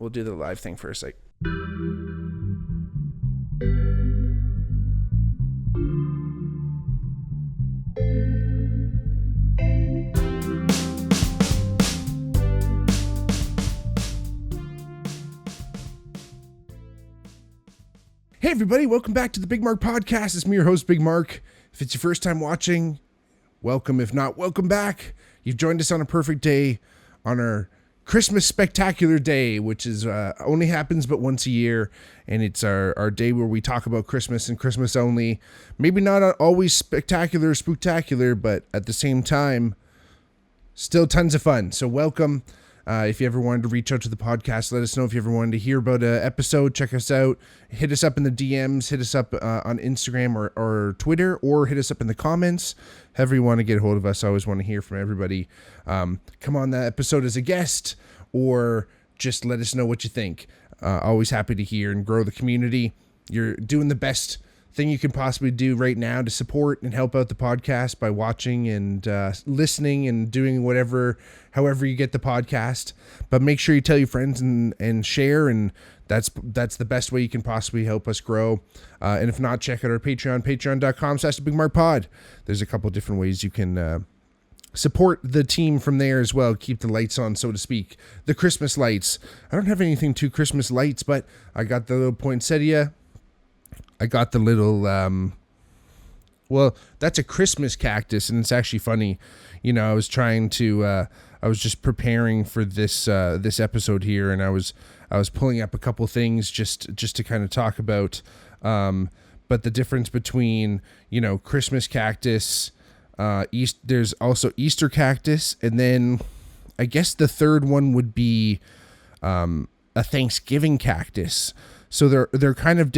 we'll do the live thing first. Like, hey everybody, welcome back to the Bigmark podcast. It's me, your host, Bigmark. If it's your first time watching, welcome. If not, welcome back. You've joined us on a perfect day, on our Christmas Spectacular Day, which is only happens but once a year, and it's our day where we talk about Christmas and Christmas only. Maybe not always spectacular or spooktacular, but at the same time, still tons of fun. So welcome. If you ever wanted to reach out to the podcast, let us know. If you ever wanted to hear about an episode, check us out. Hit us up in the DMs, hit us up on Instagram or Twitter, or hit us up in the comments. However you want to get a hold of us, I always want to hear from everybody. Come on that episode as a guest, or just let us know what you think. Always happy to hear and grow the community. You're doing the best thing you can possibly do right now to support and help out the podcast by watching and listening and doing however you get the podcast. But make sure you tell your friends and share, and that's the best way you can possibly help us grow. And if not, check out our Patreon, patreon.com/BigmarkPod. There's a couple different ways you can support the team from there as well. Keep the lights on, so to speak. The Christmas lights. I don't have anything too Christmas lights, but I got the little poinsettia. I got the little, well, that's a Christmas cactus, and it's actually funny. You know, I was just preparing for this episode here, and I was pulling up a couple things just to kind of talk about, but the difference between, you know, Christmas cactus, there's also Easter cactus, and then I guess the third one would be, a Thanksgiving cactus. So they're kind of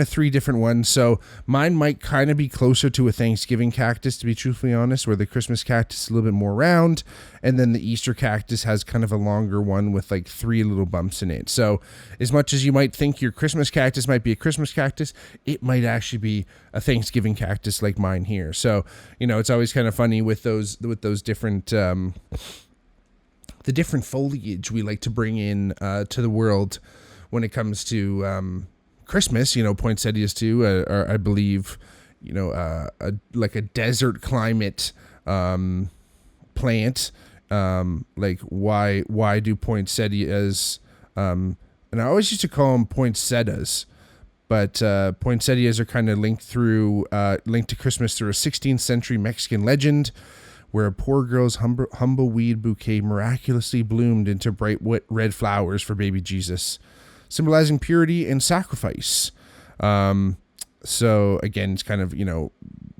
three different ones. So mine might kind of be closer to a Thanksgiving cactus, to be truthfully honest, where the Christmas cactus is a little bit more round, and then the Easter cactus has kind of a longer one with like three little bumps in it. So as much as you might think your Christmas cactus might be a Christmas cactus, it might actually be a Thanksgiving cactus like mine here. So, you know, it's always kind of funny with those different the different foliage we like to bring in to the world. When it comes to Christmas, you know, poinsettias too are, I believe, you know, like a desert climate plant. Like why do poinsettias? And I always used to call them poinsettias, but poinsettias are kind of linked to Christmas through a 16th century Mexican legend, where a poor girl's humble weed bouquet miraculously bloomed into bright red flowers for baby Jesus, symbolizing purity and sacrifice. So again, it's kind of, you know,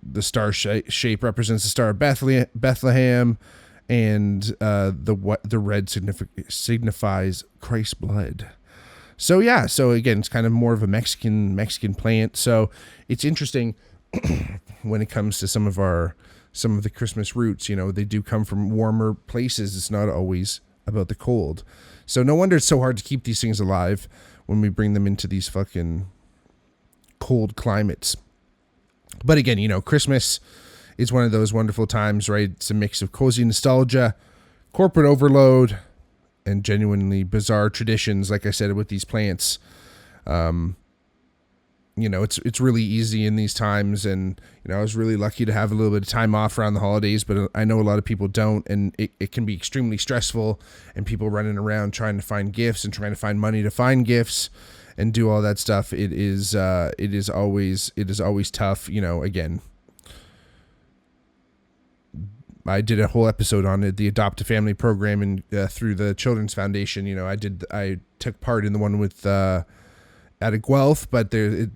the star shape represents the Star of Bethlehem, and the red signifies Christ's blood. So yeah, so again, it's kind of more of a Mexican plant. So it's interesting when it comes to some of the Christmas roots. You know, they do come from warmer places. It's not always about the cold. So no wonder it's so hard to keep these things alive when we bring them into these fucking cold climates. But again, you know, Christmas is one of those wonderful times, right? It's a mix of cozy nostalgia, corporate overload, and genuinely bizarre traditions, like I said, with these plants. You know, it's really easy in these times, and, you know, I was really lucky to have a little bit of time off around the holidays, but I know a lot of people don't, and it can be extremely stressful, and people running around trying to find gifts and trying to find money to find gifts and do all that stuff. It is always tough. You know, again, I did a whole episode on it, the Adopt a Family program, and through the Children's Foundation. You know, I took part in the one with out of Guelph, but they're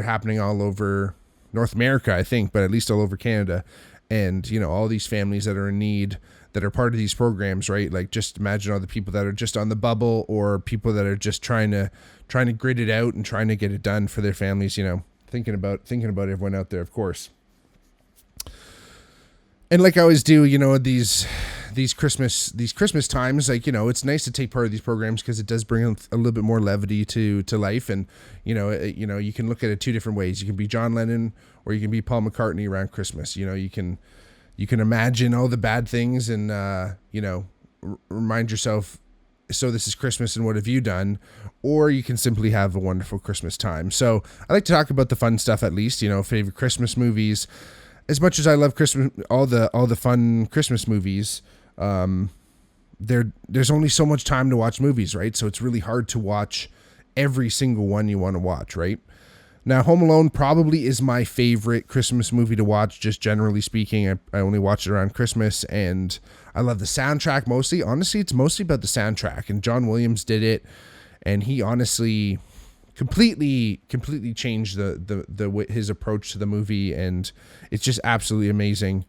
happening all over North America, I think, but at least all over Canada. And, you know, all these families that are in need, that are part of these programs, right? Like, just imagine all the people that are just on the bubble, or people that are just trying to grit it out and trying to get it done for their families, you know, thinking about everyone out there, of course. And like I always do, you know, these Christmas times, like, you know, it's nice to take part of these programs because it does bring a little bit more levity to life. And, you know, you can look at it two different ways. You can be John Lennon, or you can be Paul McCartney around Christmas. You know, you can imagine all the bad things and, you know, remind yourself So This Is Christmas and What Have You Done? Or you can simply have a wonderful Christmas time. So I like to talk about the fun stuff, at least, favorite Christmas movies. As much as I love Christmas, all the fun Christmas movies, there's only so much time to watch movies, right? So it's really hard to watch every single one you want to watch, right? Now, Home Alone probably is my favorite Christmas movie to watch, just generally speaking. I only watch it around Christmas, and I love the soundtrack mostly. Honestly, it's mostly about the soundtrack, and John Williams did it, and he honestly completely changed his approach to the movie, and it's just absolutely amazing.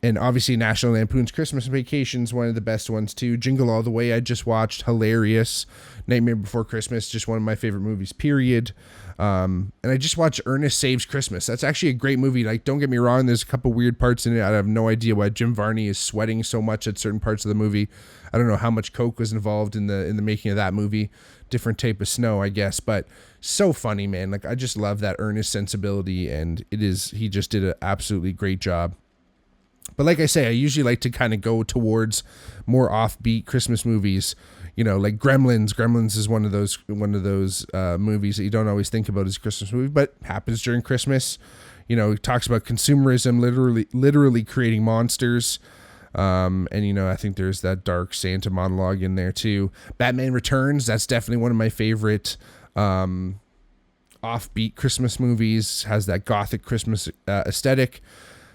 And obviously National Lampoon's Christmas Vacation is one of the best ones too. Jingle All the Way I just watched, hilarious. Nightmare Before Christmas, just one of my favorite movies, period. And I just watched Ernest Saves Christmas. That's actually a great movie. Like, don't get me wrong, there's a couple weird parts in it. I have no idea why Jim Varney is sweating so much at certain parts of the movie. I don't know how much coke was involved in the making of that movie. Different type of snow, I guess, but so funny, man. Like, I just love that Ernest sensibility, and he just did an absolutely great job. But like I say, I usually like to kind of go towards more offbeat Christmas movies, like Gremlins. Gremlins is one of those movies that you don't always think about as a Christmas movie, but happens during Christmas. It talks about consumerism, literally creating monsters. And I think there's that dark Santa monologue in there too. Batman Returns, that's definitely one of my favorite offbeat Christmas movies. Has that gothic Christmas aesthetic.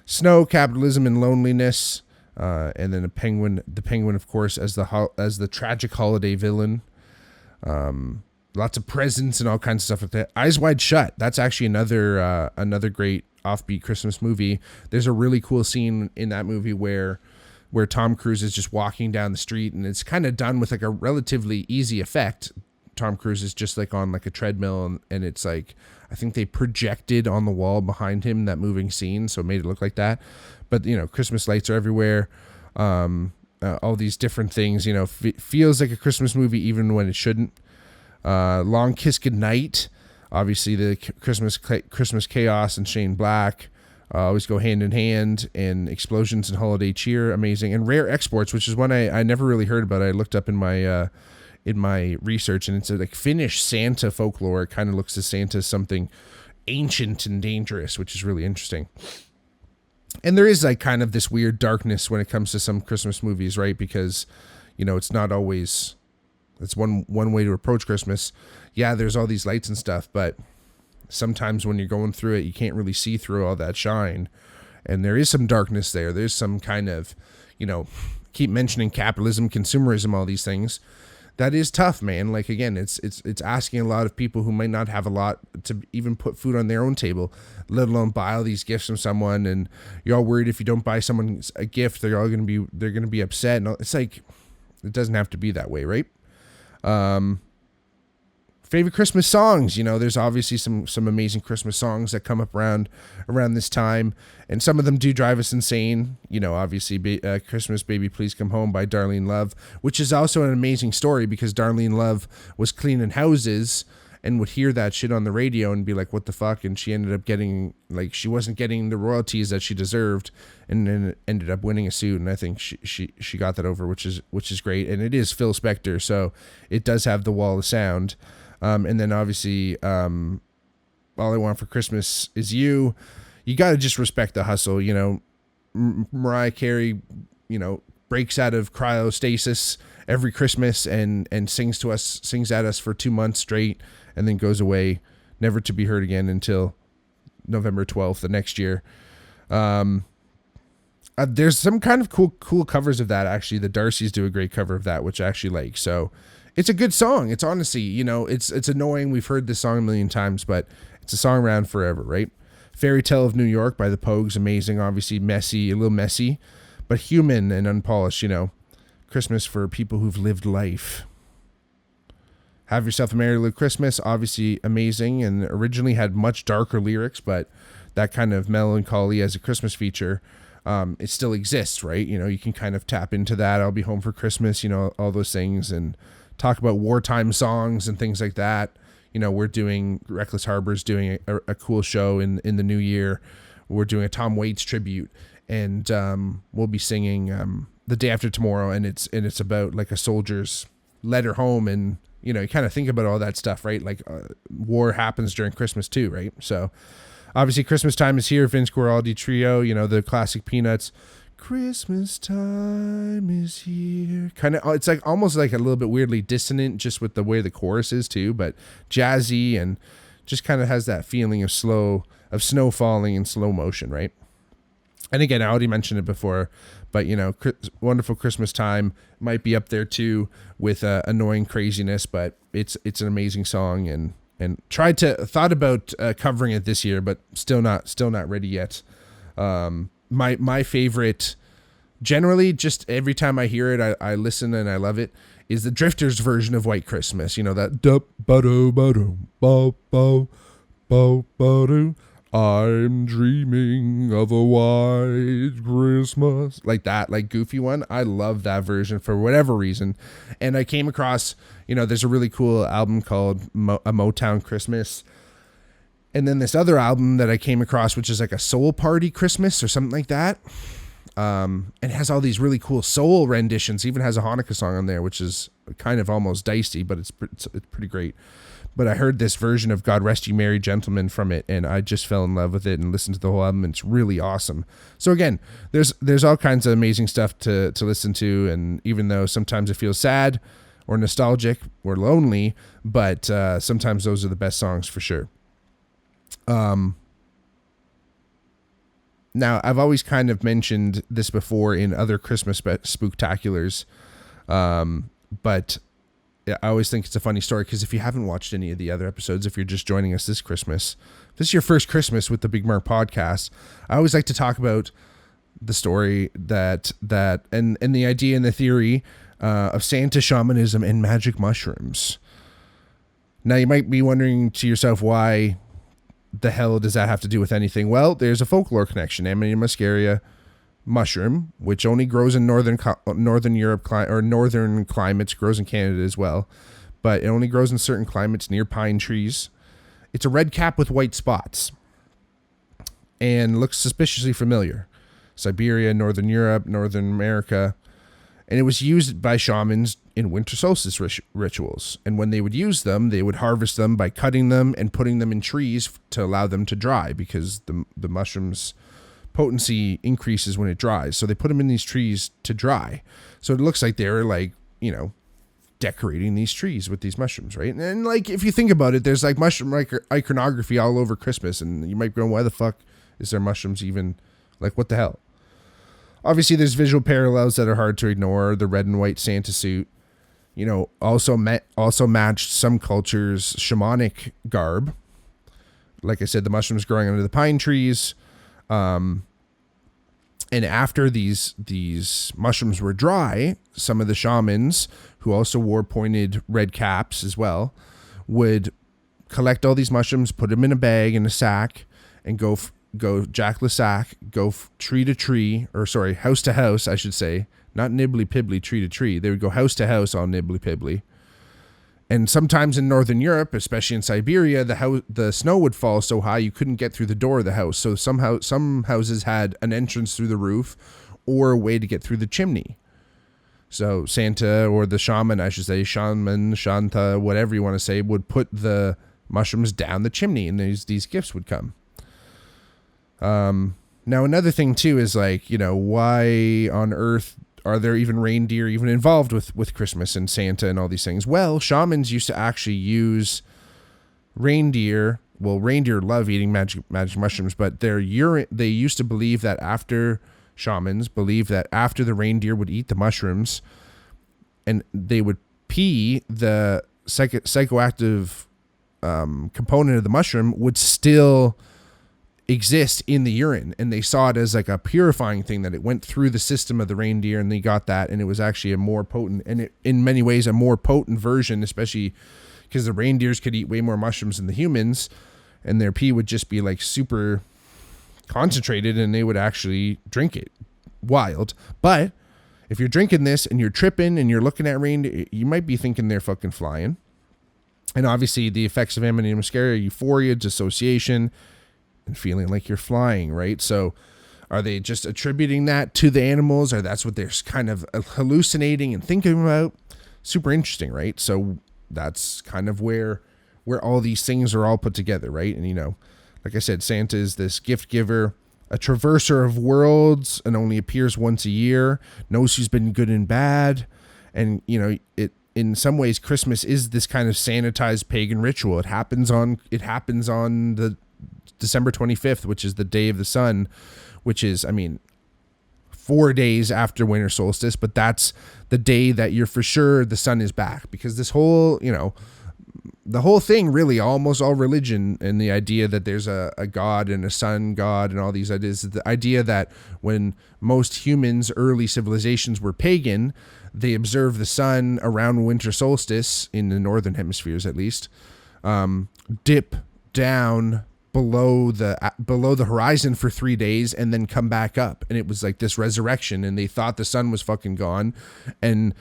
Snow, Capitalism, and Loneliness, and then the Penguin, of course, as the tragic holiday villain. Lots of presents and all kinds of stuff like that. Eyes Wide Shut. That's actually another great offbeat Christmas movie. There's a really cool scene in that movie where Tom Cruise is just walking down the street, and it's kind of done with like a relatively easy effect. Tom Cruise is just like on like a treadmill, and it's like, I think they projected on the wall behind him that moving scene, so it made it look like that. But Christmas lights are everywhere. All these different things. Feels like a Christmas movie even when it shouldn't. Long Kiss Goodnight. Obviously, the Christmas Chaos and Shane Black always go hand in hand. And Explosions and Holiday Cheer, amazing. And Rare Exports, which is one I never really heard about. I looked up in my research, and it's like Finnish Santa folklore. It kind of looks to Santa as something ancient and dangerous, which is really interesting. And there is like kind of this weird darkness when it comes to some Christmas movies, right? Because, it's not always, it's one way to approach Christmas. Yeah, there's all these lights and stuff, but sometimes when you're going through it, you can't really see through all that shine. And there is some darkness there. There's some kind of, keep mentioning capitalism, consumerism, all these things. That is tough, man. Like, again, it's asking a lot of people who might not have a lot to even put food on their own table, let alone buy all these gifts from someone. And you're all worried if you don't buy someone a gift, they're going to be upset. And it's like, it doesn't have to be that way, right? Favorite Christmas songs, there's obviously some amazing Christmas songs that come up around this time, and some of them do drive us insane. Obviously, Christmas Baby Please Come Home by Darlene Love, which is also an amazing story because Darlene Love was cleaning houses and would hear that shit on the radio and be like, what the fuck? And she ended up getting, like, she wasn't getting the royalties that she deserved, and then ended up winning a suit. And I think she got that over, which is great. And it is Phil Spector, so it does have the wall of sound. And then obviously, All I Want for Christmas Is You. You got to just respect the hustle. Mariah Carey, breaks out of cryostasis every Christmas and sings at us for 2 months straight, and then goes away, never to be heard again until November 12th the next year. There's some kind of cool covers of that. Actually, the Darcys do a great cover of that, which I actually like. So it's a good song. It's honestly, it's annoying. We've heard this song a million times, but it's a song around forever, right? Fairy Tale of New York by the Pogues, amazing. Obviously messy, a little messy, but human and unpolished, Christmas for people who've lived life. Have Yourself a Merry Little Christmas, obviously amazing, and originally had much darker lyrics, but that kind of melancholy as a Christmas feature, it still exists, right? You can kind of tap into that. I'll Be Home for Christmas, all those things, and talk about wartime songs and things like that. We're doing, Reckless Harbor's doing a cool show in the new year. We're doing a Tom Waits tribute, and we'll be singing The Day After Tomorrow, and it's about like a soldier's letter home, and you kind of think about all that stuff, right? Like war happens during Christmas too, right? So obviously Christmas time is here. Vince Guaraldi Trio, the classic Peanuts. Christmas time is here. Kind of, it's like almost like a little bit weirdly dissonant, just with the way the chorus is too, but jazzy and just kind of has that feeling of snow falling in slow motion, right? And again, I already mentioned it before, but Wonderful Christmas Time might be up there too with Annoying Craziness, but it's an amazing song, and thought about covering it this year, but still not ready yet. My favorite, generally, just every time I hear it, I listen and I love it, is the Drifters version of White Christmas. That dup ba do ba do ba ba ba ba do. I'm dreaming of a white Christmas. Like that, like goofy one. I love that version for whatever reason. And I came across, there's a really cool album called A Motown Christmas. And then this other album that I came across, which is like a Soul Party Christmas or something like that. It has all these really cool soul renditions. Even has a Hanukkah song on there, which is kind of almost dicey, but it's pretty great. But I heard this version of God Rest You Merry Gentlemen from it, and I just fell in love with it and listened to the whole album, and it's really awesome. So again, there's all kinds of amazing stuff to listen to, and even though sometimes it feels sad or nostalgic or lonely, but sometimes those are the best songs for sure. Now, I've always kind of mentioned this before in other Christmas spooktaculars, but I always think it's a funny story, because if you haven't watched any of the other episodes, if you're just joining us this Christmas, if this is your first Christmas with the Bigmark podcast, I always like to talk about the story that and the idea and the theory of Santa, shamanism, and magic mushrooms. Now, you might be wondering to yourself, why the hell does that have to do with anything? Well, there's a folklore connection. Amanita muscaria mushroom, which only grows in northern Europe or northern climates, grows in Canada as well, but it only grows in certain climates near pine trees. It's a red cap with white spots and looks suspiciously familiar. Siberia, Northern Europe, Northern America, and it was used by shamans in winter solstice rituals. And when they would use them, they would harvest them by cutting them and putting them in trees to allow them to dry, because the mushrooms potency increases when it dries. So they put them in these trees to dry. So it looks like they're like, decorating these trees with these mushrooms, right? And like, if you think about it, there's like mushroom iconography all over Christmas, and you might go, why the fuck is there mushrooms even? Like, what the hell? Obviously, there's visual parallels that are hard to ignore. The red and white Santa suit, also matched some cultures' shamanic garb. Like I said, the mushrooms growing under the pine trees. And after these mushrooms were dry, some of the shamans, who also wore pointed red caps as well, would collect all these mushrooms, put them in a bag, in a sack, and go Jack Lasac, tree to tree, or sorry, house to house, I should say, not nibbly pibbly, tree to tree. They would go house to house on nibbly pibbly. And sometimes in Northern Europe, especially in Siberia, the snow would fall so high you couldn't get through the door of the house. So some houses had an entrance through the roof or a way to get through the chimney. So Santa, or the shaman, I should say, shaman, shanta, whatever you want to say, would put the mushrooms down the chimney, and these gifts would come. Now, another thing too is like, why on earth are there even reindeer even involved with Christmas and Santa and all these things? Well, shamans used to actually use reindeer. Well, reindeer love eating magic mushrooms, but they used to believe that shamans believed that after the reindeer would eat the mushrooms, and they would pee, the psychoactive component of the mushroom would still exist in the urine, and they saw it as like a purifying thing, that it went through the system of the reindeer, and they got that, and it was actually a more potent, and it, in many ways, a more potent version, especially because the reindeers could eat way more mushrooms than the humans, and their pee would just be like super concentrated, and they would actually drink it wild. But if you're drinking this and you're tripping and you're looking at reindeer, you might be thinking they're fucking flying. And obviously the effects of Amanita muscaria, euphoria, dissociation, and feeling like you're flying, right? So Are they just attributing that to the animals, or that's what they're kind of hallucinating and thinking about? Super interesting, right? So that's kind of where all these things are all put together, right? And, like I said, Santa is this gift giver, a traverser of worlds, and only appears once a year, knows who's been good and bad. And, it, in some ways, Christmas is this kind of sanitized pagan ritual. It happens on the December 25th, which is the day of the sun, which is, 4 days after winter solstice, but that's the day that you're for sure the sun is back, because this whole, the whole thing, really, almost all religion, and the idea that there's a God and a sun God and all these ideas, the idea that when most humans, early civilizations, were pagan, they observed the sun around winter solstice, in the northern hemispheres at least, dip down below the horizon for 3 days and then come back up. And it was like this resurrection, and they thought the sun was fucking gone. And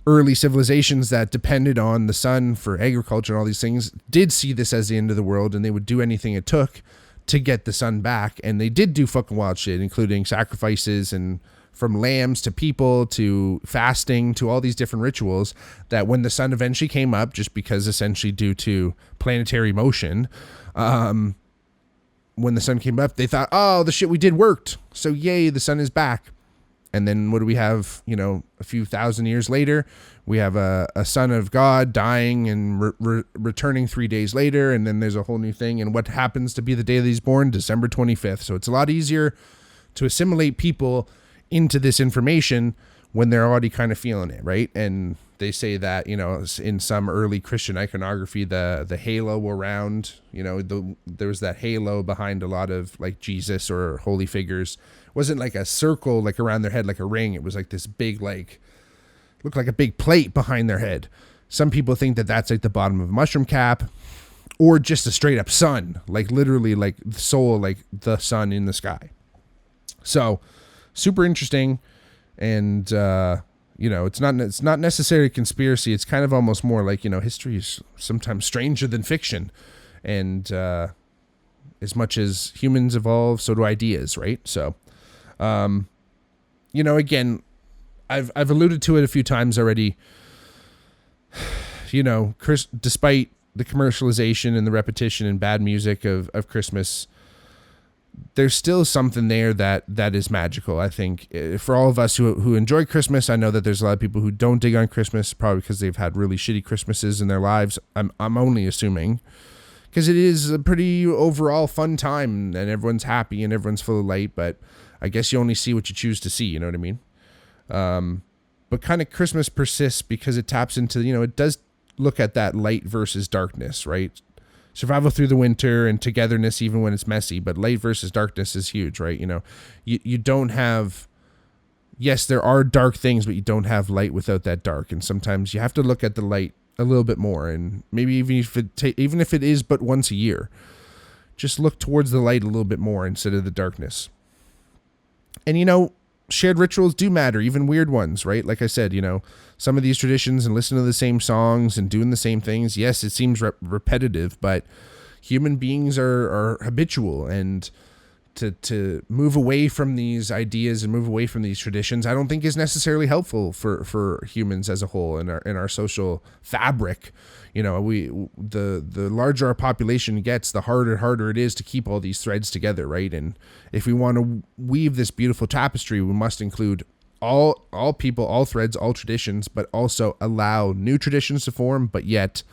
early civilizations that depended on the sun for agriculture and all these things did see this as the end of the world, and they would do anything it took to get the sun back. And they did do fucking wild shit, including sacrifices, and from lambs to people to fasting to all these different rituals, that when the sun eventually came up, just because essentially due to planetary motion, when the sun came up, they thought, oh, the shit we did worked. So yay, the sun is back. And then what do we have, a few thousand years later? We have a son of God dying and returning 3 days later. And then there's a whole new thing. And what happens to be the day that he's born? December 25th. So it's a lot easier to assimilate people into this information when they're already kind of feeling it, right? And they say that, in some early Christian iconography, the halo around, there was that halo behind a lot of like Jesus or holy figures. It wasn't like a circle, like around their head, like a ring. It was like this big, looked like a big plate behind their head. Some people think that that's like the bottom of a mushroom cap, or just a straight up sun, like literally like the soul, like the sun in the sky. So super interesting. And, it's not necessarily a conspiracy. It's kind of almost more like, history is sometimes stranger than fiction. And as much as humans evolve, so do ideas, right? So, again, I've alluded to it a few times already. Despite the commercialization and the repetition and bad music of Christmas, there's still something there that is magical. I think for all of us who enjoy Christmas, I know that there's a lot of people who don't dig on Christmas, probably because they've had really shitty Christmases in their lives. I'm only assuming, because it is a pretty overall fun time and everyone's happy and everyone's full of light, but I guess you only see what you choose to see. You know what I mean? But kind of Christmas persists because it taps into, it does look at that light versus darkness, right? Survival through the winter and togetherness even when it's messy, but light versus darkness is huge, right? You don't have, yes, there are dark things, but you don't have light without that dark. And sometimes you have to look at the light a little bit more, and maybe even if it is but once a year, just look towards the light a little bit more instead of the darkness. And shared rituals do matter, even weird ones, right? Like I said, some of these traditions and listening to the same songs and doing the same things, yes, it seems repetitive, but human beings are habitual, and to move away from these ideas and move away from these traditions, I don't think is necessarily helpful for humans as a whole in our social fabric. The larger our population gets, the harder it is to keep all these threads together, right? And if we want to weave this beautiful tapestry, we must include all people, all threads, all traditions, but also allow new traditions to form, but yet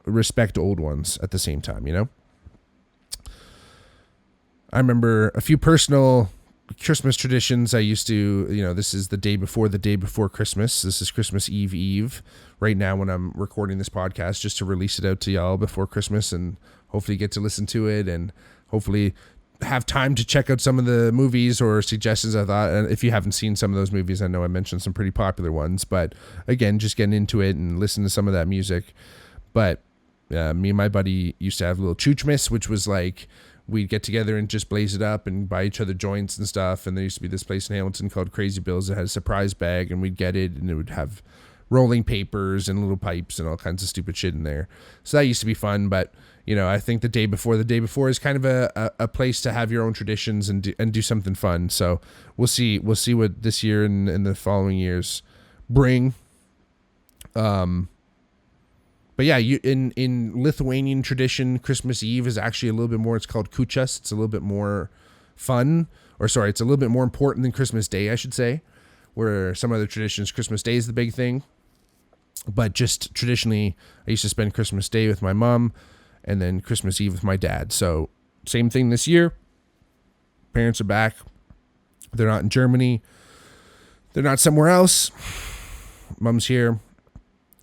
respect old ones at the same time, I remember a few personal Christmas traditions I used to, this is the day before Christmas. This is Christmas Eve right now when I'm recording this podcast, just to release it out to y'all before Christmas and hopefully get to listen to it and hopefully have time to check out some of the movies or suggestions I thought. And if you haven't seen some of those movies, I know I mentioned some pretty popular ones, but again, just getting into it and listening to some of that music. But me and my buddy used to have a little Xmas, which was like, we'd get together and just blaze it up and buy each other joints and stuff. And there used to be this place in Hamilton called Crazy Bill's that had a surprise bag, and we'd get it, and it would have rolling papers and little pipes and all kinds of stupid shit in there. So that used to be fun, but I think the day before is kind of a place to have your own traditions and do something fun. So we'll see what this year and the following years bring. But yeah, in Lithuanian tradition, Christmas Eve is actually a little bit more, it's called Kūčias. It's a little bit more fun, it's a little bit more important than Christmas Day, I should say, where some other traditions, Christmas Day is the big thing. But just traditionally, I used to spend Christmas Day with my mom and then Christmas Eve with my dad. So same thing this year. Parents are back. They're not in Germany. They're not somewhere else. Mom's here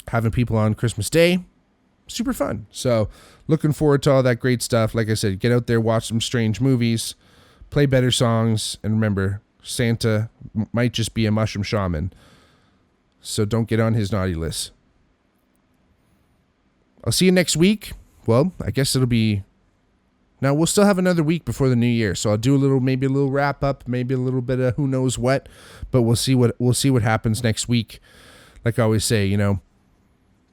having people on Christmas Day. Super fun. So looking forward to all that great stuff. Like I said, get out there, watch some strange movies, play better songs, and remember, Santa might just be a mushroom shaman. So don't get on his naughty list. I'll see you next week. Well, I guess it'll be... Now, we'll still have another week before the new year. So I'll do maybe a little wrap up, maybe a little bit of who knows what. But we'll see what happens next week. Like I always say,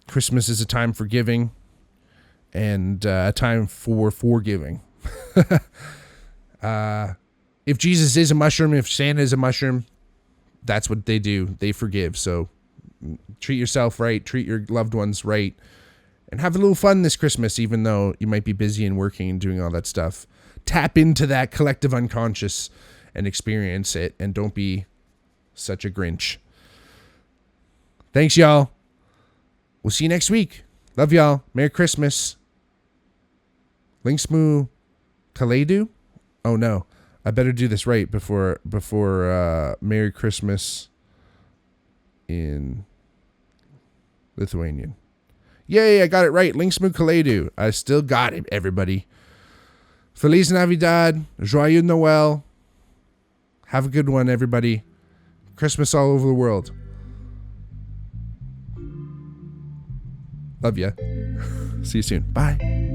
Christmas is a time for giving and a time for forgiving. If Jesus is a mushroom, if Santa is a mushroom, that's what they do. They forgive. So treat yourself right, treat your loved ones right, and have a little fun this Christmas, even though you might be busy and working and doing all that stuff. Tap into that collective unconscious and experience it, and don't be such a Grinch. Thanks, y'all. We'll see you next week. Love y'all. Merry Christmas. Linksmu Kaledu? Oh, no. I better do this right before Merry Christmas in Lithuanian. Yay, I got it right. Linksmu Kaledu. I still got it, everybody. Feliz Navidad. Joyeux Noël. Have a good one, everybody. Christmas all over the world. Love ya. See you soon. Bye.